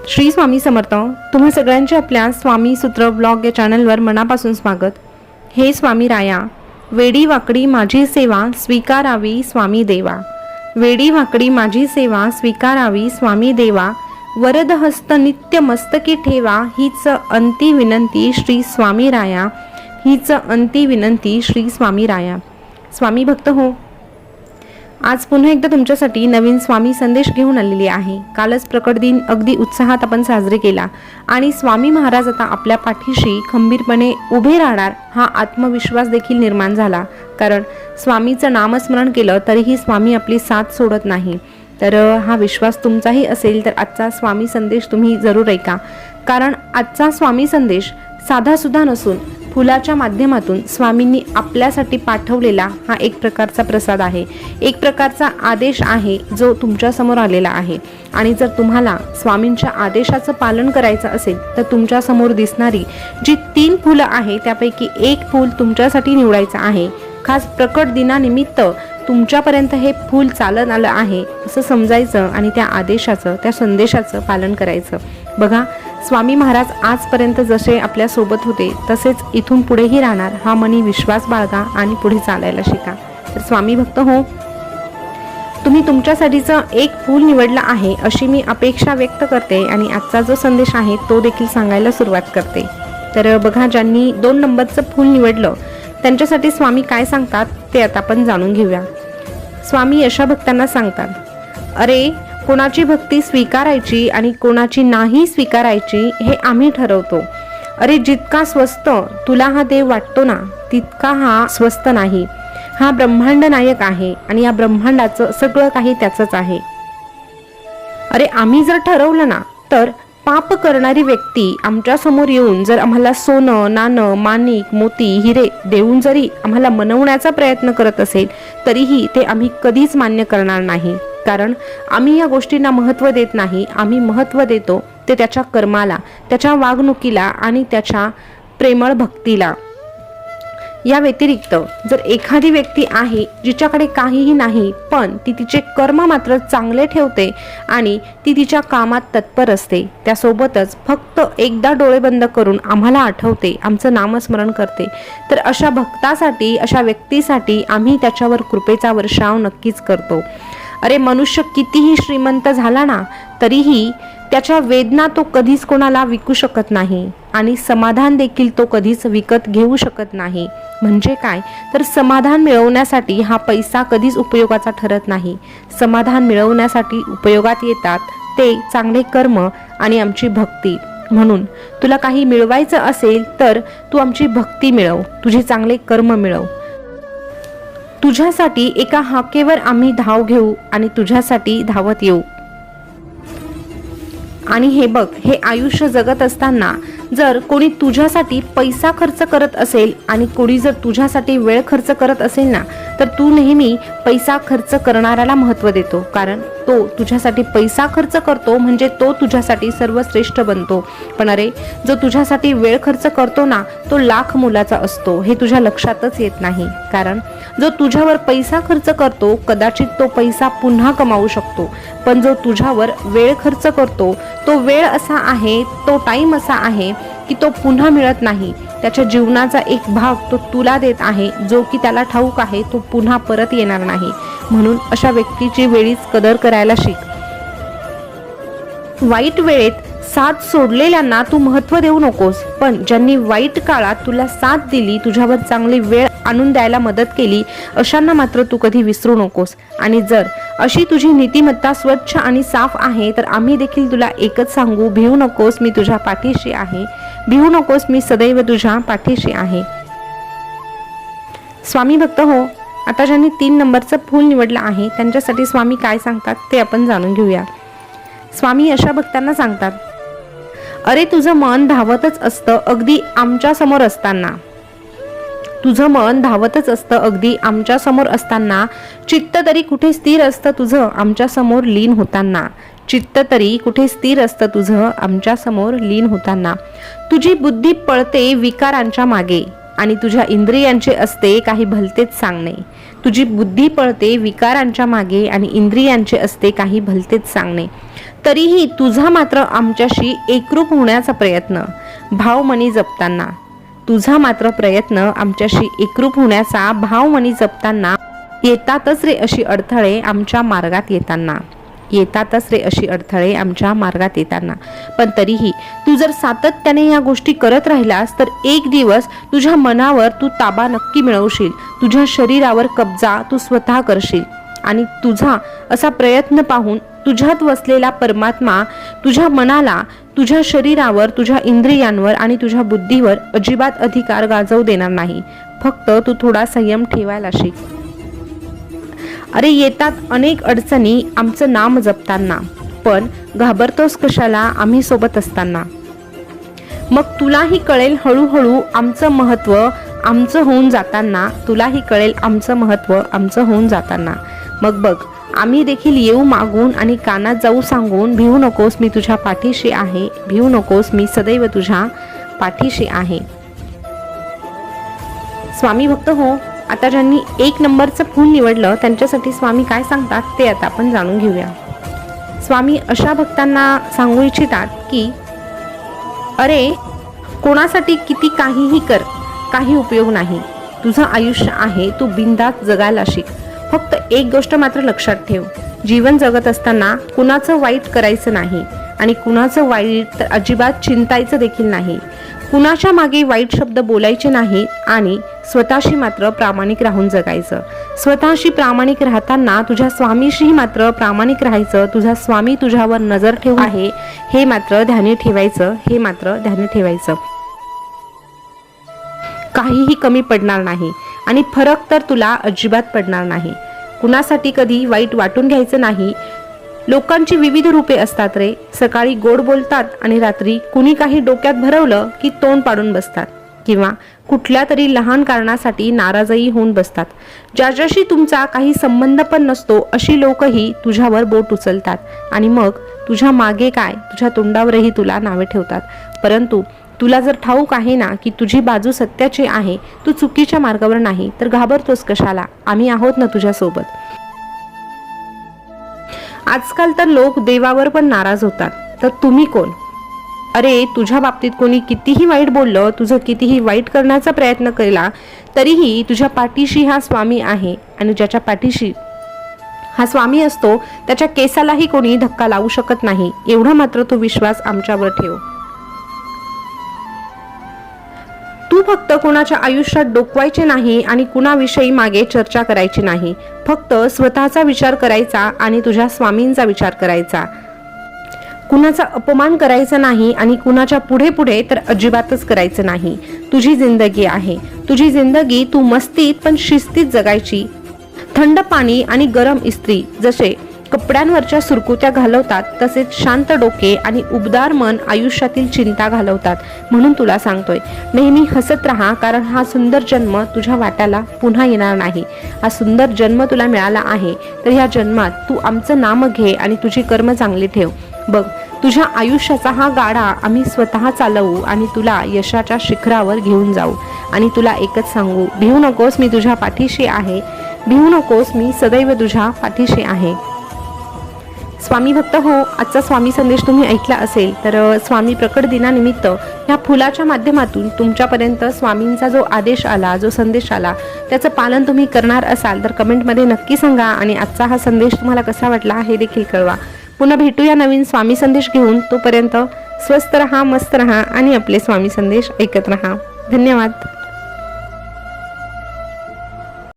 श्री स्वामी समर्थ. तुम्हा सगळ्यांचे आपल्या स्वामी सूत्र ब्लॉग या चॅनलवर मनापासून स्वागत. हे स्वामी राया, वेडी वाकडी माझी सेवा स्वीकारावी स्वामी देवा. वेडी वाकडी माझी सेवा स्वीकारावी स्वामी देवा. वरद हस्त नित्य मस्तकी ठेवा, हीच अंती विनंती श्री स्वामी राया. हीच अंती विनंती श्री स्वामी राया. स्वामी भक्त हो, आज पुन्हा एकदा तुमच्यासाठी नवीन स्वामी संदेश घेऊन आलेली आहे. कालच प्रकट दिन अगदी उत्साहात आपण साजरे केला आणि स्वामी महाराज आता आपल्या पाठीशी खंबीरपणे उभे राहणार हा आत्मविश्वास देखील निर्माण झाला. कारण स्वामीचं नामस्मरण केलं तरीही स्वामी आपली साथ सोडत नाही. तर हा विश्वास तुमचाही असेल तर आजचा स्वामी संदेश तुम्ही जरूर ऐका. कारण आजचा स्वामी संदेश साधा सुद्धा नसून फुलाच्या माध्यमातून स्वामींनी आपल्यासाठी पाठवलेला हा एक प्रकारचा प्रसाद आहे, एक प्रकारचा आदेश आहे जो तुमच्या समोर आलेला आहे. आणि जर तुम्हाला स्वामींच्या आदेशाचं पालन करायचं असेल तर तुमच्या समोर दिसणारी जी 3 फुलं आहे त्यापैकी एक फूल तुमच्यासाठी निवडायचं आहे. खास प्रकट दिनानिमित्त तुमच्यापर्यंत हे फूल चालत आलं आहे असं समजायचं आणि त्या आदेशाचं, त्या संदेशाचं पालन करायचं. बघा, स्वामी महाराज आजपर्यंत जसे आपल्या सोबत होते तसेच इथून पुढेही राहणार हा मनी विश्वास बाळगा आणि पुढे चालायला शिका. तर स्वामी भक्त हो, तुम्ही तुमच्यासाठीचं एक फूल निवडलं आहे अशी मी अपेक्षा व्यक्त करते आणि आजचा जो संदेश आहे तो देखील सांगायला सुरुवात करते. तर बघा, ज्यांनी 2 नंबरचं फूल निवडलं त्यांच्यासाठी स्वामी काय सांगतात ते आता आपण जाणून घेऊया. स्वामी अशा भक्तांना सांगतात, अरे कोणाची भक्ती स्वीकारायची आणि कोणाची नाही स्वीकारायची हे आम्ही ठरवतो. अरे जितका स्वस्त तुला हा देव वाटतो ना तितका हा स्वस्त नाही. हा ब्रह्मांड नायक आहे आणि या ब्रह्मांडाचं सगळं काही त्याचंच आहे. अरे आम्ही जर ठरवलं ना तर पाप करणारी व्यक्ती आमच्या समोर येऊन जर आम्हाला सोनं, नाणं, माणिक, मोती, हिरे देऊन जरी आम्हाला मनवण्याचा प्रयत्न करत असेल तरीही ते आम्ही कधीच मान्य करणार नाही. कारण आम्ही या गोष्टींना महत्त्व देत नाही. आम्ही महत्त्व देतो ते त्याच्या कर्माला, त्याच्या वागणुकीला आणि त्याच्या प्रेमळ भक्तीला. या व्यतिरिक्त जर एखादी व्यक्ती आहे जिच्याकडे काहीही नाही पण ती तिचे कर्म मात्र चांगले ठेवते आणि ती तिच्या कामात तत्पर असते, त्यासोबतच फक्त एकदा डोळे बंद करून आम्हाला आठवते, आमचं नामस्मरण करते, तर अशा भक्तासाठी, अशा व्यक्तीसाठी आम्ही त्याच्यावर कृपेचा वर्षाव नक्कीच करतो. अरे मनुष्य कितीही श्रीमंत झाला ना तरीही त्याच्या वेदना तो कधीच कोणाला विकू शकत नाही आणि समाधान देखील तो कधीच विकत घेऊ शकत नाही. म्हणजे काय, तर समाधान मिळवण्यासाठी हा पैसा कधीच उपयोगाचा ठरत नाही. समाधान मिळवण्यासाठी उपयोगात येतात ते चांगले कर्म आणि आमची भक्ती. म्हणून तुला काही मिळवायचं असेल तर तू आमची भक्ती मिळव, तुझे चांगले कर्म मिळव. तुझ्यासाठी एका हाकेवर आम्ही धाव घेऊ आणि तुझ्यासाठी धावत येऊ. आणि हे बघ, हे आयुष्य जगत असताना जर कोणी तुझ्यासाठी पैसा खर्च करत असेल आणि कोणी जर तुझ्यासाठी वेळ खर्च करत असेल ना तर तू नेहमी पैसा खर्च करणाऱ्याला महत्त्व देतो. कारण तो तुझ्यासाठी पैसा खर्च करतो म्हणजे तो तुझ्यासाठी सर्वश्रेष्ठ बनतो. पण अरे जो तुझ्यासाठी वेळ खर्च करतो ना तो लाख मोलाचा असतो, हे तुझ्या लक्षातच येत नाही. कारण जो तुझ्यावर पैसा खर्च करतो कदाचित तो पैसा पुन्हा कमावू शकतो, पण जो तुझ्यावर वेळ खर्च करतो तो वेळ असा आहे, तो टाइम असा आहे की तो पुन्हा मिळत नाही. त्याच्या जीवनाचा एक भाग तो तुला देत आहे जो की त्याला ठाऊक आहे तो पुन्हा परत येणार नाही. म्हणून अशा व्यक्तीची वेळीच कदर करायला शिक. वाईट वेळेत साथ सोडलेल्यांना तू महत्त्व देऊ नकोस, पण ज्यांनी वाईट काळात तुला साथ दिली, तुझ्यावर चांगली वेळ आणून द्यायला मदत केली, अशांना मात्र तू कधी विसरू नकोस. आणि जर अशी तुझी नीतिमत्ता स्वच्छ आणि साफ आहे तर आम्ही देखील तुला एकच सांगू, भिवू नकोस, मी तुझ्या पाठीशी आहे. भिवू नकोस, मी सदैव तुझ्या पाठीशी आहे. स्वामी भक्त हो, आता ज्यांनी 3 नंबरचं फूल निवडलं आहे त्यांच्यासाठी स्वामी काय सांगतात ते आपण जाणून घेऊया. स्वामी अशा भक्तांना सांगतात, अरे तुझं मन धावतच असतं अगदी आमच्या समोर असताना. तुझं मन धावतच असतं अगदी आमच्या समोर असताना. चित्त तरी कुठे स्थिर असतं तुझं आमच्या समोर लीन होताना. चित्त तरी कुठे स्थिर असतं तुझं आमच्या समोर लीन होताना. तुझी बुद्धी पळते विकारांच्या मागे आणि तुझ्या इंद्रियांचे असते काही भलतेच सांगणे. तुझी बुद्धी पळते विकारांच्या मागे आणि इंद्रियांचे असते काही भलतेच सांगणे. तरीही तुझा मात्र आमच्याशी एकरूप होण्याचा प्रयत्न भावमनी जपताना, तुझा मात्र प्रयत्न आमच्याशी एकरूप होण्याचा भावमनी जपताना येतातच रे अशी अडथळे आमच्या मार्गात येताना, येतातच रे अशी अडथळे आमच्या मार्गात येताना. पण तरीही तू जर सातत्याने या गोष्टी करत राहिलास तर एक दिवस तुझ्या मनावर तू ताबा नक्की मिळवशील. तुझ्या शरीरावर कब्जा तू स्वतः करशील आणि तुझा असा प्रयत्न पाहून तुझ्यात वसलेला परमात्मा तुझ्या मनाला, तुझ्या शरीरावर, तुझ्या इंद्रियांवर आणि तुझ्या बुद्धीवर अजिबात अधिकार गाजवू देणार नाही. फक्त तू थोडा संयम ठेवायला शिक. अरे येतात अनेक अडचणी आमचं नाम जपताना, पण घाबरतोस कशाला आम्ही सोबत असताना. मग तुलाही कळेल हळूहळू आमचं महत्त्व आमचं होऊन जाताना, तुलाही कळेल आमचं महत्त्व आमचं होऊन जाताना. मग बघ आम्ही देखील येऊ मागून आणि कानात जाऊ सांगून, भिवू नकोस मी तुझ्या पाठीशी आहे, भिवू नकोस मी सदैव तुझ्या पाठीशी आहे. स्वामी भक्त हो, आता ज्यांनी 1 नंबरचं फूल निवडलं त्यांच्यासाठी स्वामी काय सांगतात ते आता आपण जाणून घेऊया. स्वामी अशा भक्तांना सांगू इच्छितात की अरे कोणासाठी किती काहीही कर, काही उपयोग नाही. तुझं आयुष्य आहे, तू बिनधास्त जगायला शिक. फक्त एक गोष्ट मात्र लक्षात ठेव, जीवन जगत असताना कुणाचं वाईट करायचं नाही आणि कुणाचं वाईट तर अजिबात चिंतायचं देखील नाही. कुणाच्या मागे वाईट शब्द बोलायचे नाही आणि स्वतःशी मात्र प्रामाणिक राहून जगायचं. स्वतःशी प्रामाणिक राहताना तुझ्या स्वामीशीही मात्र प्रामाणिक राहायचं. तुझा स्वामी तुझ्यावर नजर ठेवून आहे हे मात्र ध्यानी ठेवायचं, हे मात्र ध्यानी ठेवायचं. काहीही कमी पडणार नाही आणि फरक तर तुला अजिबात पडणार नाही. कुणासाठी कधी वाईट वाटून घ्यायचं नाही. लोकांची विविध रूपे असतात रे. सकाळी गोड बोलतात आणि रात्री कुणी काही डोक्यात भरवलं की तोंड पाडून बसतात किंवा कुठल्या तरी लहान कारणासाठी नाराजही होऊन बसतात. ज्याच्याशी तुमचा काही संबंध पण नसतो अशी लोकही तुझ्यावर बोट उचलतात आणि मग तुझ्या मागे काय, तुझ्या तोंडावरही तुला नावे ठेवतात. परंतु तुला जर ठाऊक आहे ना की तुझी बाजू सत्याची आहे, तू चुकीच्या मार्गावर नाही, तर घाबरतोस कशाला? आम्ही आहोत ना तुझ्यासोबत. आजकाल तर लोक देवावर पण नाराज होतात, तर तुम्ही कोण? अरे तुझ्या बाबतीत कोणी कितीही वाईट बोललं, तुझं कितीही वाईट करण्याचा प्रयत्न केला, तरीही तुझ्या पाठीशी हा स्वामी आहे आणि ज्याच्या पाठीशी हा स्वामी असतो त्याच्या केसालाही कोणी धक्का लावू शकत नाही. एवढा मात्र तू विश्वास आमच्यावर ठेव. तू फक्त कोणाच्या आयुष्यात डोकवायचे नाही आणि कुणाविषयी मागे चर्चा करायची नाही. फक्त स्वतःचा विचार करायचा आणि तुझ्या स्वामींचा विचार करायचा. कुणाचा अपमान करायचा नाही आणि कुणाच्या पुढे पुढे तर अजिबातच करायचं नाही. तुझी जिंदगी आहे, तुझी जिंदगी तू मस्तीत पण शिस्तीत जगायची. थंड पाणी आणि गरम इस्त्री जसे कपड्यांवरच्या सुरकुत्या घालवतात, तसेच शांत डोके आणि उबदार मन आयुष्यातील चिंता घालवतात. म्हणून तुला सांगतोय, नेहमी हसत राहा, कारण हा सुंदर जन्म तुझ्या वाट्याला पुन्हा येणार नाही. हा सुंदर जन्म तुला मिळाला आहे, तर ह्या जन्मात तू आमचं नाम घे आणि तुझी कर्म चांगली ठेव. बघ तुझ्या आयुष्याचा हा गाडा आम्ही स्वतः चालवू आणि तुला यशाच्या शिखरावर घेऊन जाऊ. आणि तुला एकच सांगू, भिवू नकोस मी तुझ्या पाठीशी आहे, भिवू नकोस मी सदैव तुझ्या पाठीशी आहे. स्वामी भक्त हो, आजचा स्वामी संदेश तुम्ही ऐकला असेल तर स्वामी प्रकट दिनानिमित्त ह्या फुलाच्या माध्यमातून तुमच्यापर्यंत स्वामींचा जो आदेश आला, जो संदेश आला, त्याचं पालन तुम्ही करणार असाल तर कमेंटमध्ये नक्की सांगा आणि आजचा हा संदेश तुम्हाला कसा वाटला हे देखील कळवा. पुन्हा भेटूया नवीन स्वामी संदेश घेऊन. तोपर्यंत स्वस्त रहा, मस्त रहा आणि आपले स्वामी संदेश ऐकत रहा. धन्यवाद.